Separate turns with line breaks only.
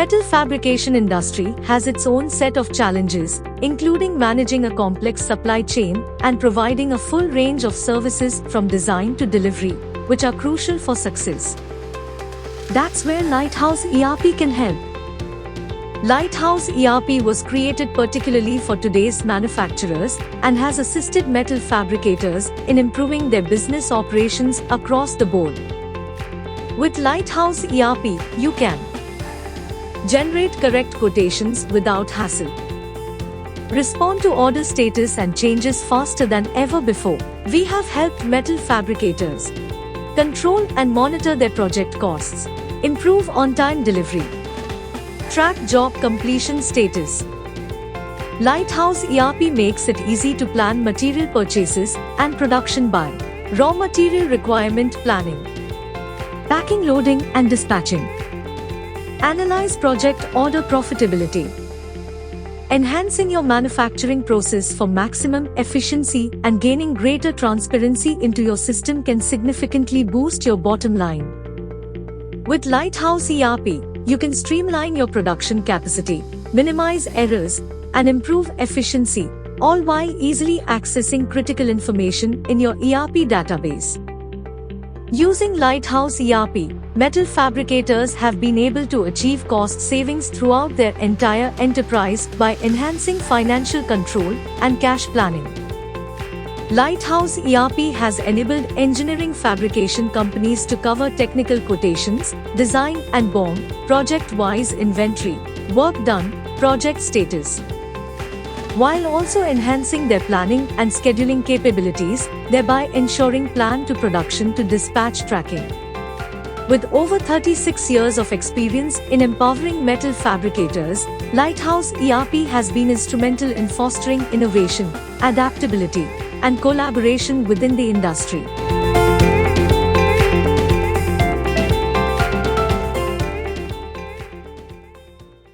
metal fabrication industry has its own set of challenges, including managing a complex supply chain and providing a full range of services from design to delivery, which are crucial for success. That's where Lighthouse ERP can help. Lighthouse ERP was created particularly for today's manufacturers and has assisted metal fabricators in improving their business operations across the board. With Lighthouse ERP, you can generate correct quotations without hassle, respond to order status and changes faster than ever before. We have helped metal fabricators control and monitor their project costs, improve on-time delivery, track job completion status. Lighthouse ERP makes it easy to plan material purchases and production by raw material requirement planning, packing, loading and dispatching. Analyze project order profitability. Enhancing your manufacturing process for maximum efficiency and gaining greater transparency into your system can significantly boost your bottom line. With Lighthouse ERP, you can streamline your production capacity, minimize errors, and improve efficiency, all while easily accessing critical information in your ERP database. Using Lighthouse ERP, metal fabricators have been able to achieve cost savings throughout their entire enterprise by enhancing financial control and cash planning. Lighthouse ERP has enabled engineering fabrication companies to cover technical quotations, design and BOM, project-wise inventory, work done, project status, while also enhancing their planning and scheduling capabilities, thereby ensuring plan to production to dispatch tracking. With over 36 years of experience in empowering metal fabricators, Lighthouse ERP has been instrumental in fostering innovation, adaptability, and collaboration within the industry.